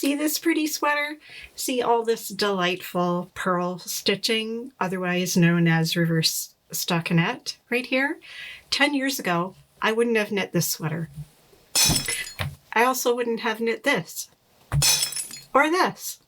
See this pretty sweater? See all this delightful purl stitching, otherwise known as reverse stockinette right here? 10 years ago, I wouldn't have knit this sweater. I also wouldn't have knit this or this.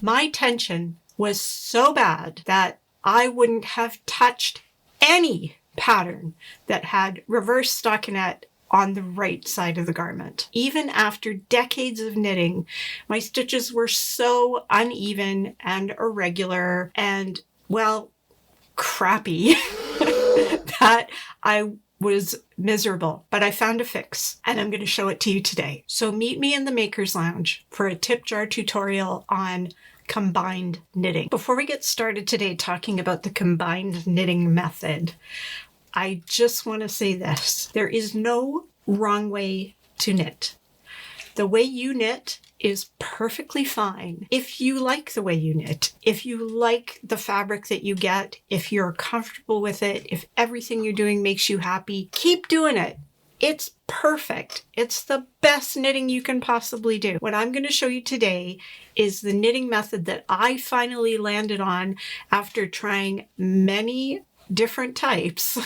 My tension was so bad that I wouldn't have touched any pattern that had reverse stockinette on the right side of the garment. Even after decades of knitting, my stitches were so uneven and irregular and, well, crappy that I was miserable, but I found a fix and I'm going to show it to you today. So meet me in the Maker's Lounge for a tip jar tutorial on combined knitting. Before we get started today talking about the combined knitting method, I just want to say this. There is no wrong way to knit. The way you knit is perfectly fine if you like the way you knit, if you like the fabric that you get, if you're comfortable with it, if everything you're doing makes you happy, keep doing it. It's perfect. It's the best knitting you can possibly do. What I'm going to show you today is the knitting method that I finally landed on after trying many different types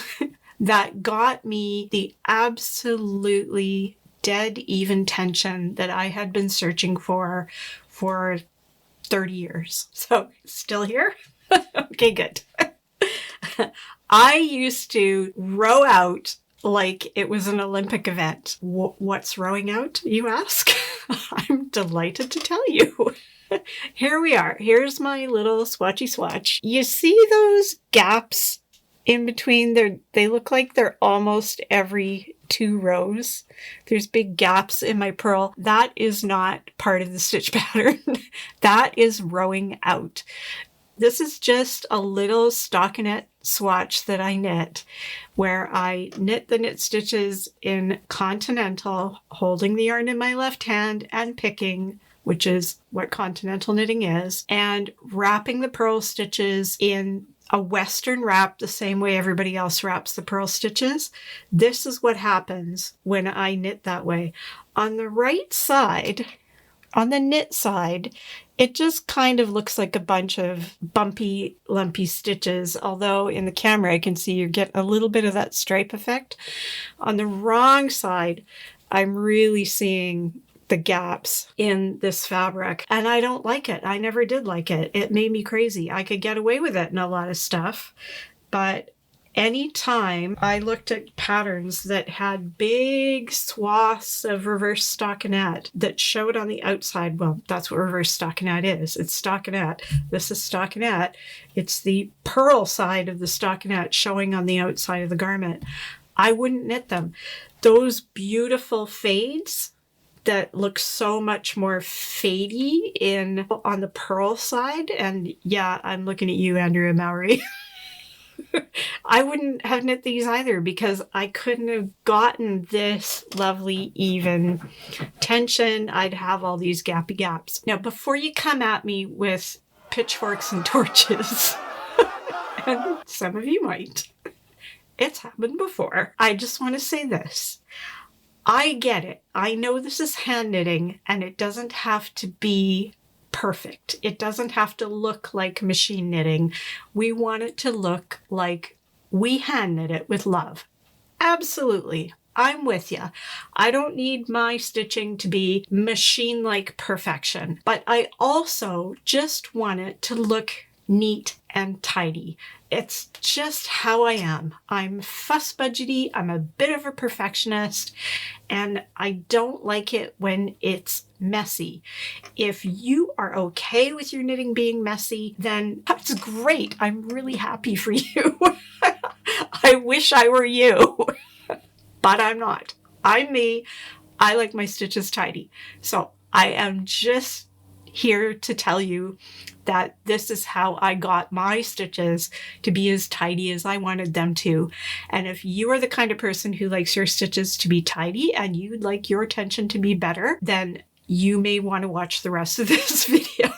that got me the absolutely dead even tension that I had been searching for 30 years. So still here? Okay, good. I used to row out like it was an Olympic event. What's rowing out, you ask? I'm delighted to tell you. Here we are. Here's my little swatchy swatch. You see those gaps in between? They look like they're almost every 2 rows. There's big gaps in my purl. That is not part of the stitch pattern. That is rowing out. This is just a little stockinette swatch that I knit, where I knit the knit stitches in continental, holding the yarn in my left hand and picking, which is what continental knitting is, and wrapping the purl stitches in a Western wrap the same way everybody else wraps the purl stitches. This is what happens when I knit that way. On the right side, on the knit side, it just kind of looks like a bunch of bumpy, lumpy stitches, although in the camera I can see you're getting a little bit of that stripe effect. On the wrong side, I'm really seeing the gaps in this fabric, and I don't like it. I never did like it. It made me crazy. I could get away with it in a lot of stuff, but anytime I looked at patterns that had big swaths of reverse stockinette that showed on the outside, well, that's what reverse stockinette is. It's stockinette. This is stockinette. It's the purl side of the stockinette showing on the outside of the garment. I wouldn't knit them. Those beautiful fades that look so much more fadey on the purl side, and yeah, I'm looking at you, Andrea Mowry. I wouldn't have knit these either because I couldn't have gotten this lovely even tension. I'd have all these gappy gaps. Now, before you come at me with pitchforks and torches, and some of you might, it's happened before, I just want to say this. I get it. I know this is hand knitting and it doesn't have to be perfect. It doesn't have to look like machine knitting. We want it to look like we hand knit it with love. Absolutely. I'm with you. I don't need my stitching to be machine-like perfection, but I also just want it to look neat and tidy. It's just how I am. I'm fuss budgety. I'm a bit of a perfectionist, and I don't like it when it's messy. If you are okay with your knitting being messy, then that's great. I'm really happy for you. I wish I were you, but I'm not. I'm me. I like my stitches tidy. So I am just here to tell you that this is how I got my stitches to be as tidy as I wanted them to. And if you are the kind of person who likes your stitches to be tidy and you'd like your tension to be better, then you may want to watch the rest of this video.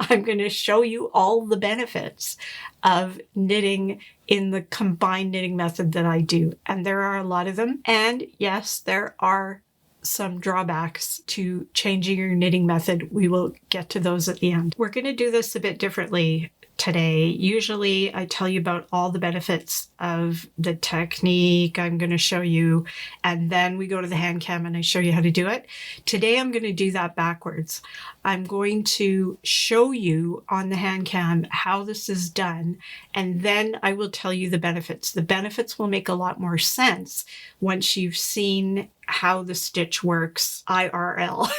I'm going to show you all the benefits of knitting in the combined knitting method that I do. And there are a lot of them. And yes, there are some drawbacks to changing your knitting method. We will get to those at the end. We're going to do this a bit differently today. Usually I tell you about all the benefits of the technique I'm going to show you, and then we go to the hand cam and I show you how to do it. Today I'm going to do that backwards. I'm going to show you on the hand cam how this is done, and then I will tell you the benefits. The benefits will make a lot more sense once you've seen how the stitch works IRL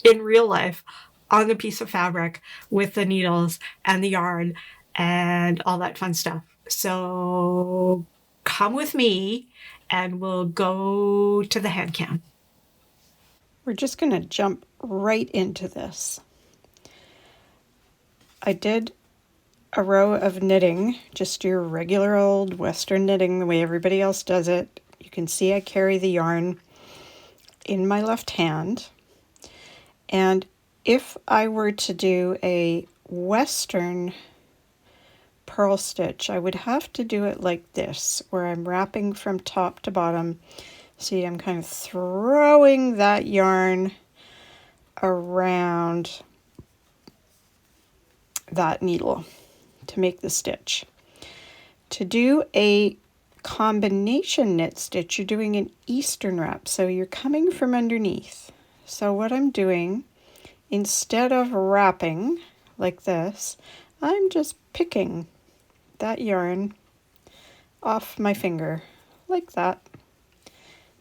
in real life, on the piece of fabric with the needles and the yarn and all that fun stuff. So come with me and we'll go to the hand cam. We're just going to jump right into this. I did a row of knitting, just your regular old Western knitting, the way everybody else does it. You can see I carry the yarn in my left hand, and if I were to do a Western purl stitch, I would have to do it like this, where I'm wrapping from top to bottom. See, I'm kind of throwing that yarn around that needle to make the stitch. To do a combination knit stitch, you're doing an Eastern wrap, so you're coming from underneath. So what I'm doing, instead of wrapping like this, I'm just picking that yarn off my finger like that.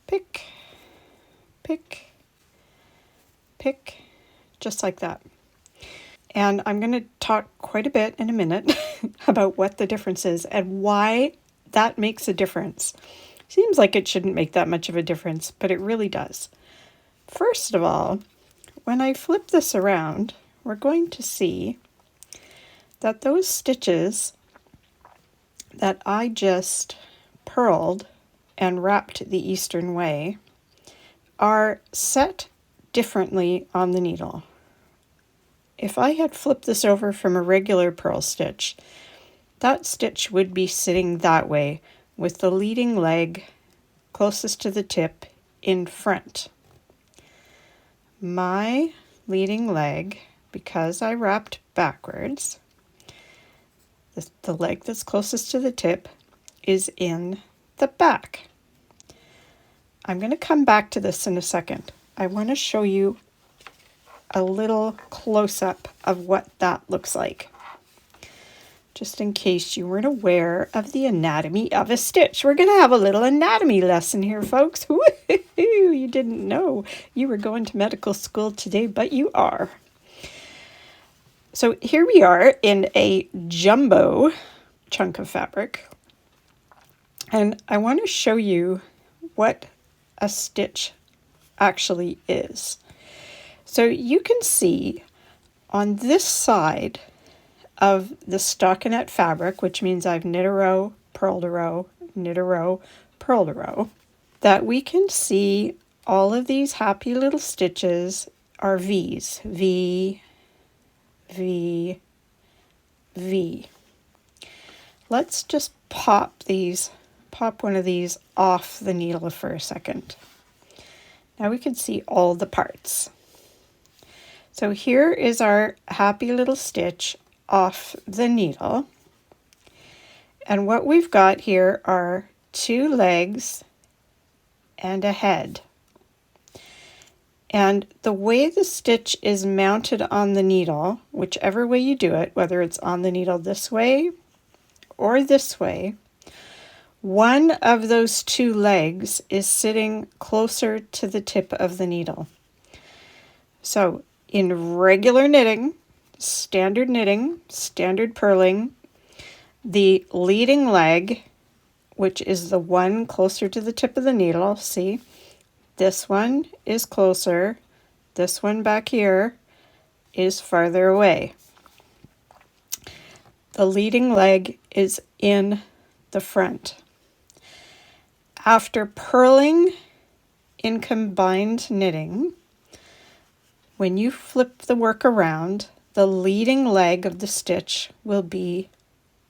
Pick, pick, pick, just like that. And I'm going to talk quite a bit in a minute about what the difference is and why that makes a difference. Seems like it shouldn't make that much of a difference, but it really does. First of all, when I flip this around, we're going to see that those stitches that I just purled and wrapped the Eastern way are set differently on the needle. If I had flipped this over from a regular purl stitch, that stitch would be sitting that way with the leading leg closest to the tip in front. My leading leg, because I wrapped backwards, the leg that's closest to the tip is in the back. I'm going to come back to this in a second. I want to show you a little close-up of what that looks like, just in case you weren't aware of the anatomy of a stitch. We're going to have a little anatomy lesson here, folks. Woo-hoo-hoo! You didn't know you were going to medical school today, but you are. So here we are in a jumbo chunk of fabric, and I want to show you what a stitch actually is. So you can see on this side of the stockinette fabric, which means I've knit a row, purled a row, knit a row, purled a row, that we can see all of these happy little stitches are V's. V, V, V. Let's just pop one of these off the needle for a second. Now we can see all the parts. So here is our happy little stitch off the needle. And what we've got here are two legs and a head. And the way the stitch is mounted on the needle, whichever way you do it, whether it's on the needle this way or this way, one of those two legs is sitting closer to the tip of the needle. So in regular knitting, standard purling, the leading leg, which is the one closer to the tip of the needle, see, this one is closer, this one back here is farther away. The leading leg is in the front. After purling in combined knitting, when you flip the work around, the leading leg of the stitch will be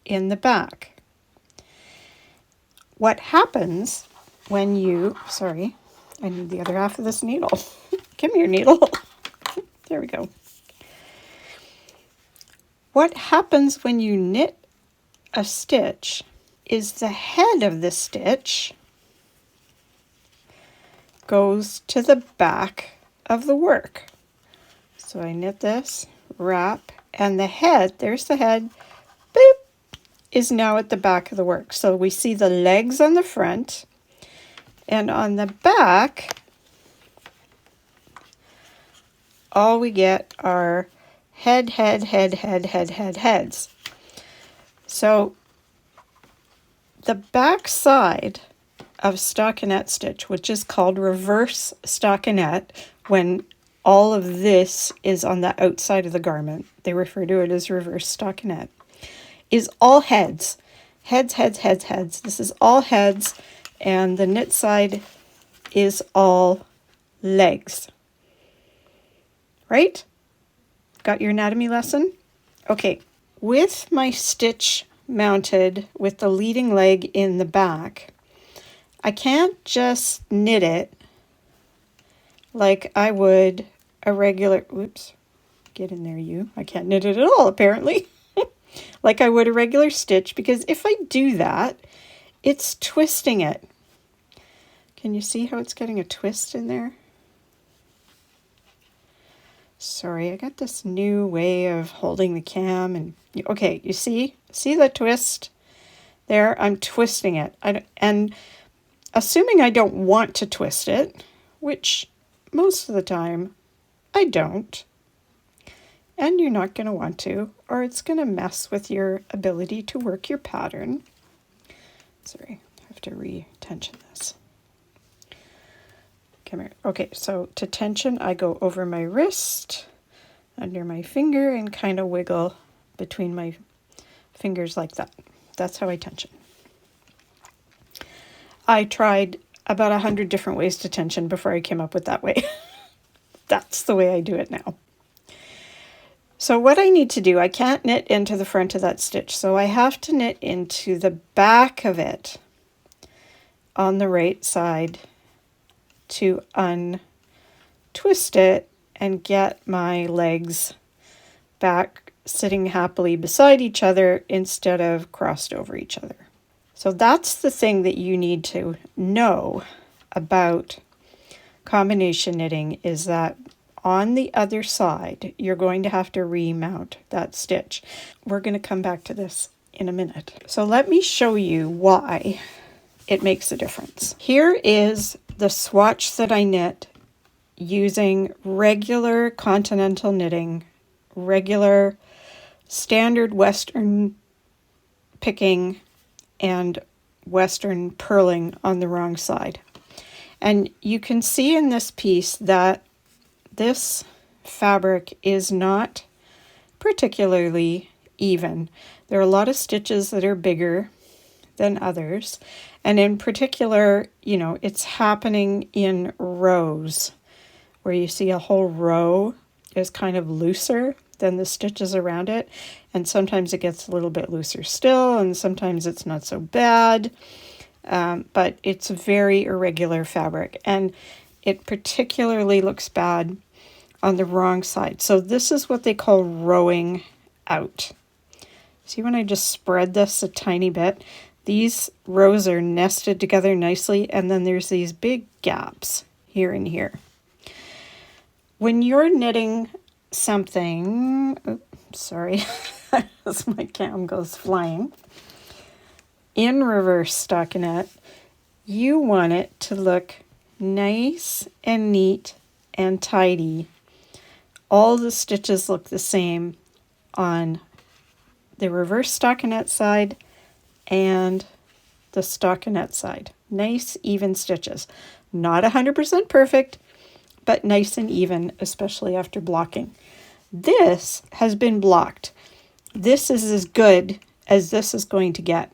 in the back. What happens when you, I need the other half of this needle. Come here, needle. There we go. What happens when you knit a stitch is the head of the stitch goes to the back of the work. So I knit this, wrap, and the head, there's the head, boop, is now at the back of the work. So we see the legs on the front, and on the back, all we get are heads. So the back side of stockinette stitch, which is called reverse stockinette, when all of this is on the outside of the garment, they refer to it as reverse stockinette, is all heads. Heads. This is all heads, and the knit side is all legs. Right? Got your anatomy lesson? Okay, with my stitch mounted with the leading leg in the back, I can't just knit it like I would a regular, whoops, get in there you. I can't knit it at all apparently. Like I would a regular stitch, because if I do that, it's twisting it. Can you see how it's getting a twist in there? Sorry, I got this new way of holding the cam, and okay, you see the twist there? I'm twisting it. And assuming I don't want to twist it, which most of the time I don't, and you're not going to want to, or it's going to mess with your ability to work your pattern. Sorry, I have to re-tension this. Come here. Okay, so to tension, I go over my wrist, under my finger, and kind of wiggle between my fingers like that. That's how I tension. I tried about 100 different ways to tension before I came up with that way. That's the way I do it now. So what I need to do, I can't knit into the front of that stitch, so I have to knit into the back of it on the right side to untwist it and get my legs back sitting happily beside each other instead of crossed over each other. So that's the thing that you need to know about combination knitting, is that on the other side, you're going to have to remount that stitch. We're going to come back to this in a minute. So let me show you why it makes a difference. Here is the swatch that I knit using regular continental knitting, regular standard Western picking and Western purling on the wrong side. And you can see in this piece that this fabric is not particularly even. There are a lot of stitches that are bigger than others. And in particular, you know, it's happening in rows where you see a whole row is kind of looser than the stitches around it. And sometimes it gets a little bit looser still, and sometimes it's not so bad. But it's very irregular fabric, and it particularly looks bad on the wrong side. So this is what they call rowing out. See, when I just spread this a tiny bit, these rows are nested together nicely, and then there's these big gaps here and here. When you're knitting something, oops, sorry, as my cam goes flying, in reverse stockinette, you want it to look nice and neat and tidy. All the stitches look the same on the reverse stockinette side and the stockinette side. Nice, even stitches. Not 100% perfect, but nice and even, especially after blocking. This has been blocked. This is as good as this is going to get.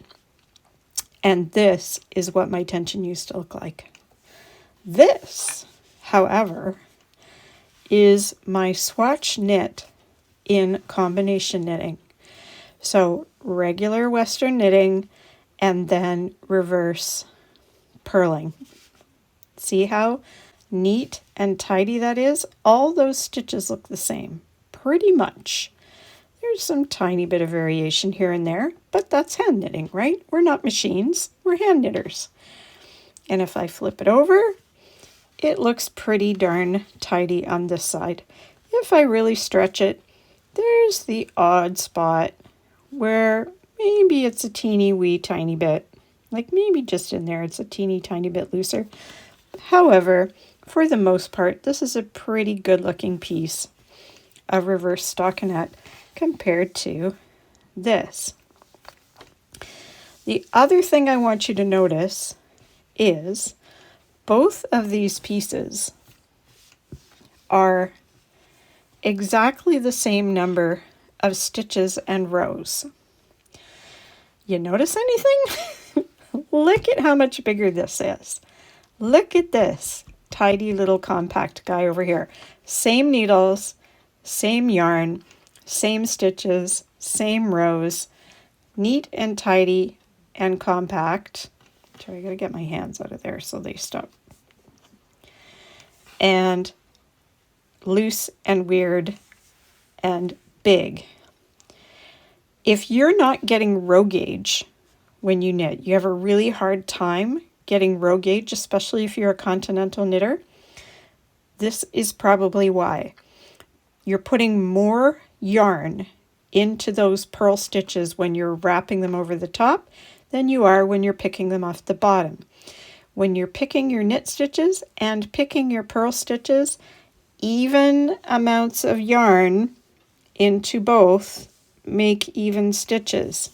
And this is what my tension used to look like. This, however, is my swatch knit in combination knitting. So regular Western knitting and then reverse purling. See how neat and tidy that is? All those stitches look the same, pretty much. There's some tiny bit of variation here and there, but that's hand knitting, right? We're not machines, we're hand knitters. And if I flip it over, it looks pretty darn tidy on this side. If I really stretch it, there's the odd spot where maybe it's a teeny wee tiny bit, like maybe just in there it's a teeny tiny bit looser. However, for the most part, this is a pretty good looking piece of reverse stockinette compared to this. The other thing I want you to notice is both of these pieces are exactly the same number of stitches and rows. You notice anything? Look at how much bigger this is. Look at this tidy little compact guy over here. Same needles, same yarn, same stitches, same rows, neat and tidy and compact. So I gotta get my hands out of there so they stop. And loose and weird and big. If you're not getting row gauge when you knit, you have a really hard time getting row gauge, especially if you're a continental knitter, this is probably why. You're putting more yarn into those purl stitches when you're wrapping them over the top than you are when you're picking them off the bottom. When you're picking your knit stitches and picking your purl stitches, even amounts of yarn into both make even stitches.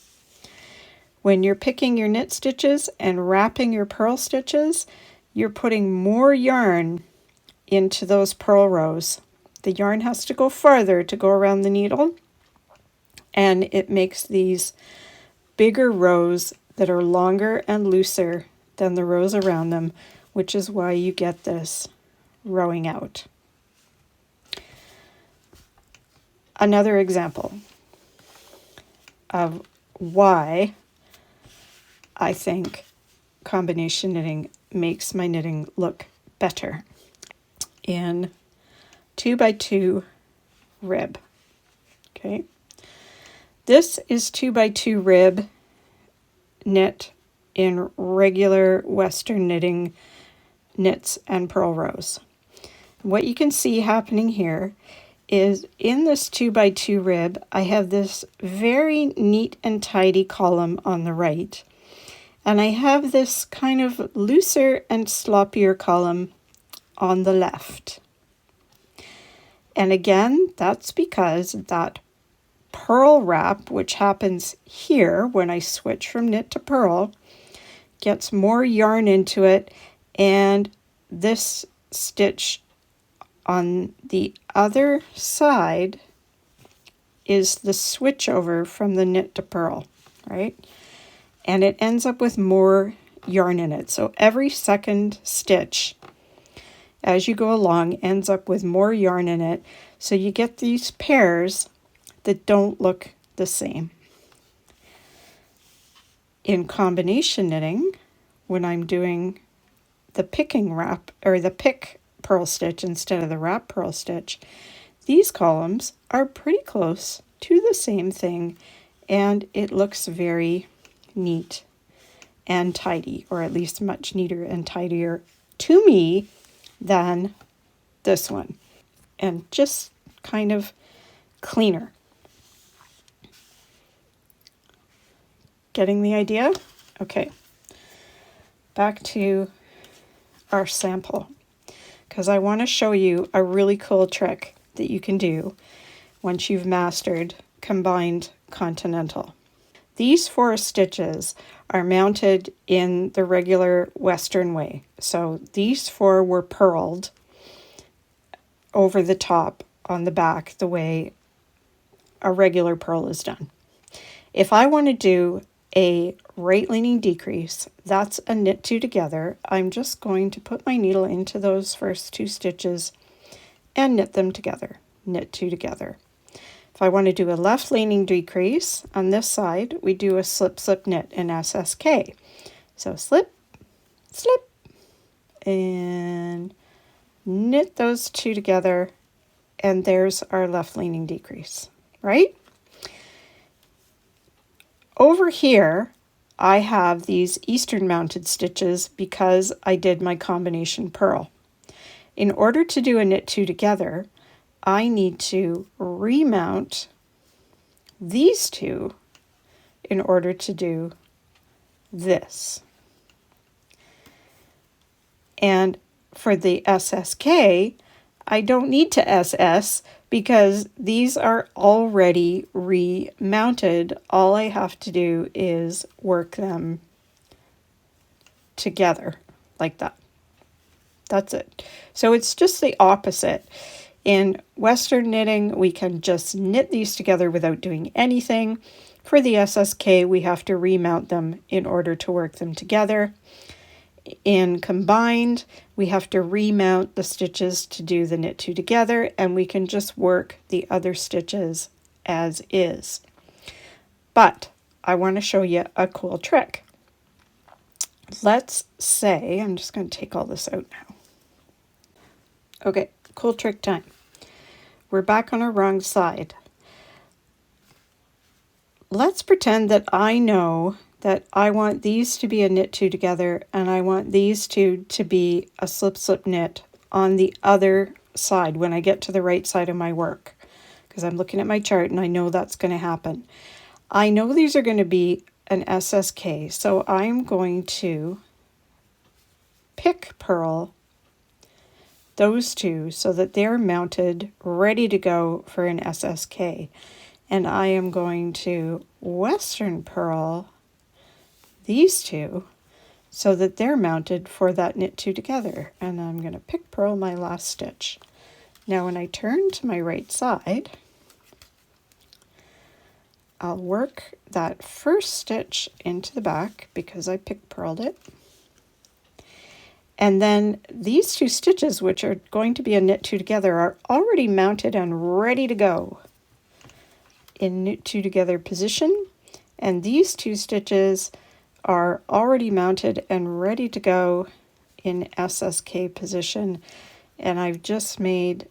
When you're picking your knit stitches and wrapping your purl stitches, you're putting more yarn into those purl rows. The yarn has to go farther to go around the needle, and it makes these bigger rows that are longer and looser than the rows around them, which is why you get this rowing out. Another example of why I think combination knitting makes my knitting look better. In 2x2 rib. Okay, this is 2x2 rib knit in regular Western knitting knits and purl rows. What you can see happening here is in this 2x2 rib, I have this very neat and tidy column on the right, and I have this kind of looser and sloppier column on the left. And again, that's because that purl wrap, which happens here when I switch from knit to purl, gets more yarn into it, and this stitch on the other side is the switch over from the knit to purl, right? And it ends up with more yarn in it. So every second stitch as you go along ends up with more yarn in it. So you get these pairs that don't look the same. In combination knitting, when I'm doing the picking wrap or the pick purl stitch instead of the wrap purl stitch, these columns are pretty close to the same thing, and it looks very neat and tidy, or at least much neater and tidier to me than this one, and just kind of cleaner. Getting the idea? Okay, back to our sample, because I want to show you a really cool trick that you can do once you've mastered combined continental. These 4 stitches are mounted in the regular Western way. So these 4 were purled over the top on the back the way a regular purl is done. If I want to do a right leaning decrease, that's a knit 2 together. I'm just going to put my needle into those first 2 stitches and knit them together, knit 2 together. If I want to do a left leaning decrease on this side, we do a slip slip knit in SSK. So slip, slip, and knit those two together, and there's our left leaning decrease, right? Over here, I have these eastern mounted stitches because I did my combination purl. In order to do a knit two together, I need to remount these two in order to do this. And for the SSK, I don't need to SS because these are already remounted. All I have to do is work them together like that. That's it. So it's just the opposite. In Western knitting, we can just knit these together without doing anything. For the SSK, we have to remount them in order to work them together. In combined, we have to remount the stitches to do the knit two together, and we can just work the other stitches as is. But I want to show you a cool trick. Let's say, I'm just going to take all this out now. Okay, cool trick time. We're back on our wrong side. Let's pretend that I know that I want these to be a knit two together and I want these two to be a slip slip knit on the other side when I get to the right side of my work, because I'm looking at my chart and I know that's going to happen. I know these are going to be an SSK, so I'm going to pick purl those two so that they're mounted ready to go for an SSK, and I am going to Western purl these two so that they're mounted for that knit two together, and I'm going to pick purl my last stitch. Now when I turn to my right side, I'll work that first stitch into the back because I pick purled it, and then these two stitches, which are going to be a knit two together, are already mounted and ready to go in knit two together position, and these two stitches are already mounted and ready to go in SSK position, and I've just made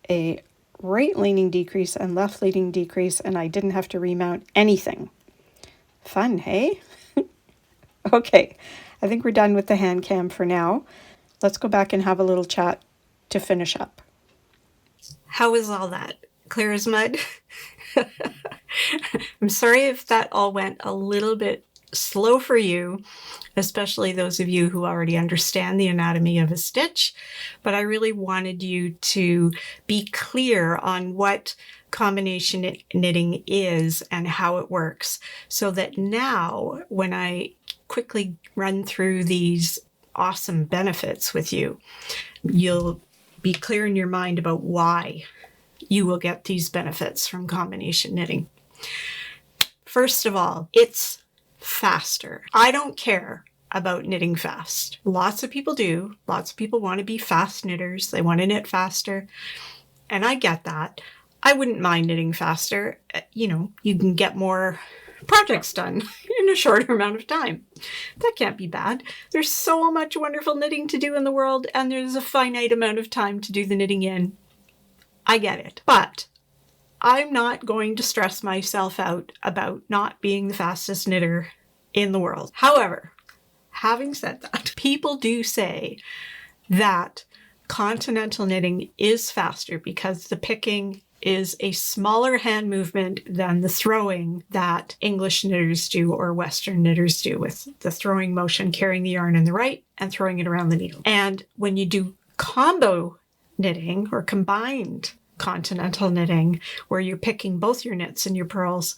a right leaning decrease and left leaning decrease, and I didn't have to remount anything. Fun, hey? Okay, I think we're done with the hand cam for now. Let's go back and have a little chat to finish up. How is all that? Clear as mud? I'm sorry if that all went a little bit slow for you, especially those of you who already understand the anatomy of a stitch, but I really wanted you to be clear on what combination knitting is and how it works, so that now when I quickly run through these awesome benefits with you, you'll be clear in your mind about why you will get these benefits from combination knitting. First of all, it's faster. I don't care about knitting fast. Lots of people do. Lots of people want to be fast knitters. They want to knit faster. And I get that. I wouldn't mind knitting faster. You know, you can get more projects done in a shorter amount of time. That can't be bad. There's so much wonderful knitting to do in the world, and there's a finite amount of time to do the knitting in. I get it. But I'm not going to stress myself out about not being the fastest knitter in the world. However, having said that, people do say that continental knitting is faster because the picking is a smaller hand movement than the throwing that English knitters do or Western knitters do, with the throwing motion, carrying the yarn in the right and throwing it around the needle. And when you do combo knitting or combined continental knitting, where you're picking both your knits and your purls,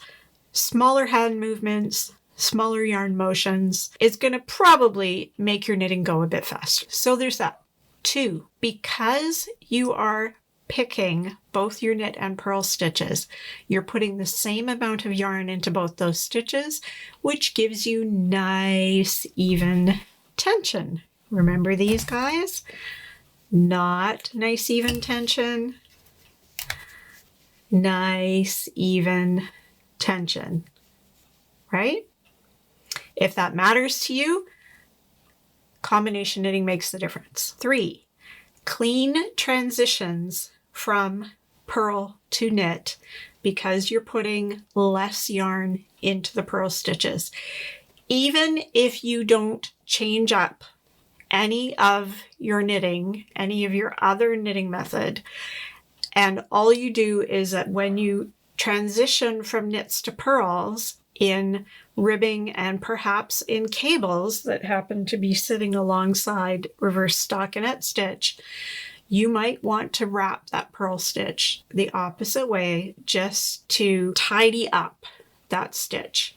smaller hand movements, smaller yarn motions, is going to probably make your knitting go a bit faster. So there's that. 2, because you are picking both your knit and purl stitches, you're putting the same amount of yarn into both those stitches, which gives you nice, even tension. Remember these guys? Not nice, even tension. Nice, even tension, right? If that matters to you, Combination knitting makes the difference. 3, clean transitions from purl to knit because you're putting less yarn into the purl stitches. Even if you don't change up any of your knitting, any of your other knitting method, and all you do is that when you transition from knits to purls in ribbing and perhaps in cables that happen to be sitting alongside reverse stockinette stitch, you might want to wrap that purl stitch the opposite way just to tidy up that stitch.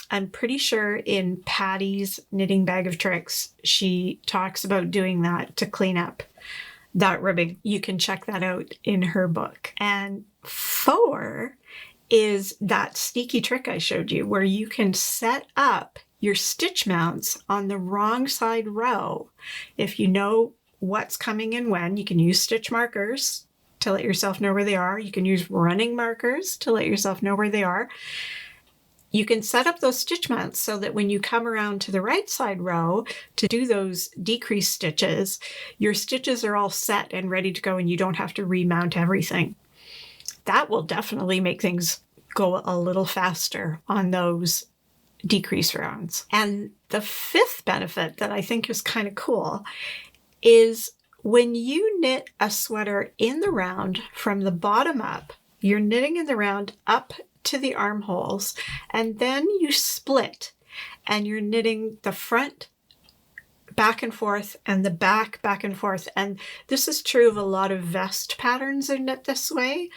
I'm pretty sure in Patty's Knitting Bag of Tricks, she talks about doing that to clean up that ribbing. You can check that out in her book. And 4 is that sneaky trick I showed you where you can set up your stitch mounts on the wrong side row. If you know what's coming in when, you can use stitch markers to let yourself know where they are. You can use running markers to let yourself know where they are. You can set up those stitch mounts so that when you come around to the right side row to do those decrease stitches, your stitches are all set and ready to go and you don't have to remount everything. That will definitely make things go a little faster on those decrease rounds. And the 5th benefit that I think is kind of cool is when you knit a sweater in the round from the bottom up, you're knitting in the round up to the armholes, and then you split and you're knitting the front back and forth and the back and forth. And this is true of a lot of vest patterns are knit this way,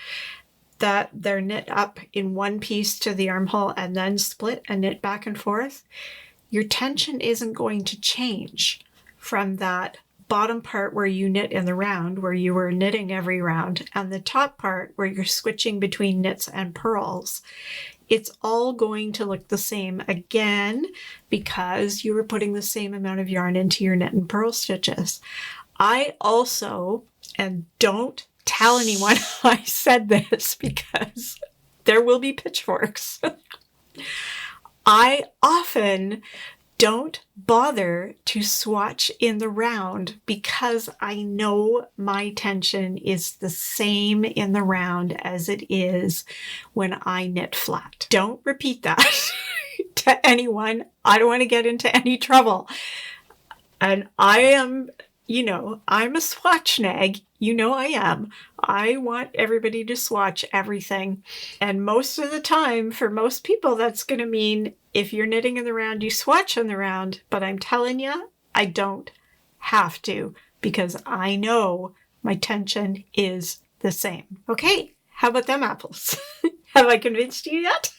that they're knit up in one piece to the armhole and then split and knit back and forth. Your tension isn't going to change from that bottom part where you knit in the round, where you were knitting every round, and the top part where you're switching between knits and purls. It's all going to look the same again because you were putting the same amount of yarn into your knit and purl stitches. I also, and don't tell anyone I said this because there will be pitchforks. I often don't bother to swatch in the round because I know my tension is the same in the round as it is when I knit flat. Don't repeat that to anyone. I don't want to get into any trouble. And I am, I'm a swatch nag. I am. I want everybody to swatch everything. And most of the time, for most people, that's going to mean if you're knitting in the round, you swatch in the round. But I'm telling you, I don't have to because I know my tension is the same. Okay, how about them apples? Have I convinced you yet?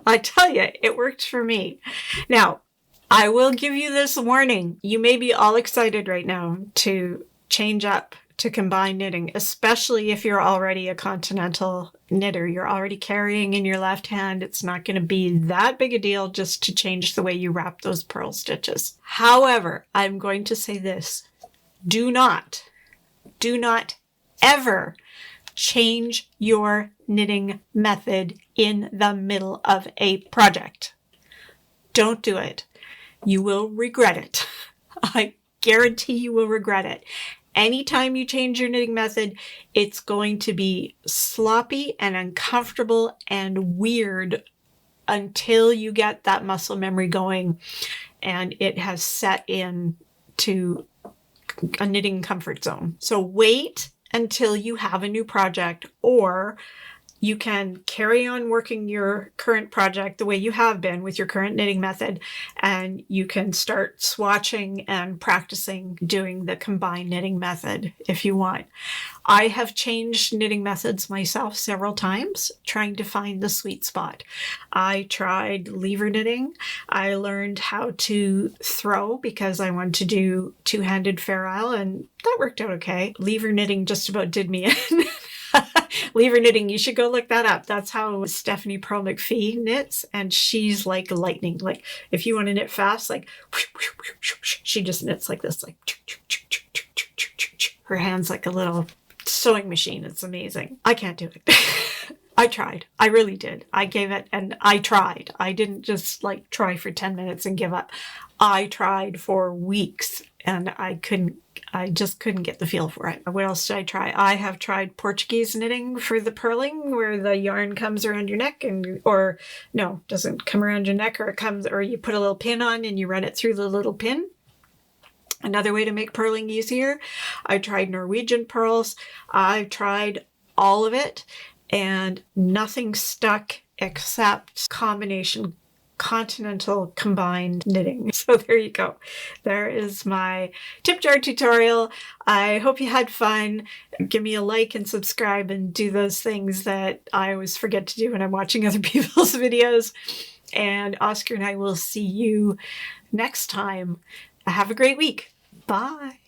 I tell you, it worked for me. Now, I will give you this warning. You may be all excited right now to change up to combine knitting, especially if you're already a continental knitter. You're already carrying in your left hand. It's not going to be that big a deal just to change the way you wrap those purl stitches. However, I'm going to say this. Do not ever change your knitting method in the middle of a project. Don't do it. You will regret it. I guarantee you will regret it. Anytime you change your knitting method, it's going to be sloppy and uncomfortable and weird until you get that muscle memory going and it has set in to a knitting comfort zone. So wait until you have a new project, or you can carry on working your current project the way you have been with your current knitting method, and you can start swatching and practicing doing the combined knitting method if you want. I have changed knitting methods myself several times, trying to find the sweet spot. I tried lever knitting. I learned how to throw because I wanted to do two-handed Fair Isle, and that worked out okay. Lever knitting just about did me in. Lever knitting, you should go look that up. That's how Stephanie Purl McPhee knits, and she's like lightning. Like if you want to knit fast, like she just knits like this, like her hand's like a little sewing machine. It's amazing. I can't do it. I tried. I really did. I gave it and I tried. I didn't just like try for 10 minutes and give up. I tried for weeks and I just couldn't get the feel for it. What else did I try? I have tried Portuguese knitting for the purling, where the yarn comes around your neck or no, doesn't come around your neck, or you put a little pin on and you run it through the little pin. Another way to make purling easier. I tried Norwegian purls. I've tried all of it and nothing stuck except combination continental combined knitting. So there you go. There is my tip jar tutorial. I hope you had fun. Give me a like and subscribe and do those things that I always forget to do when I'm watching other people's videos. And Oscar and I will see you next time. Have a great week. Bye.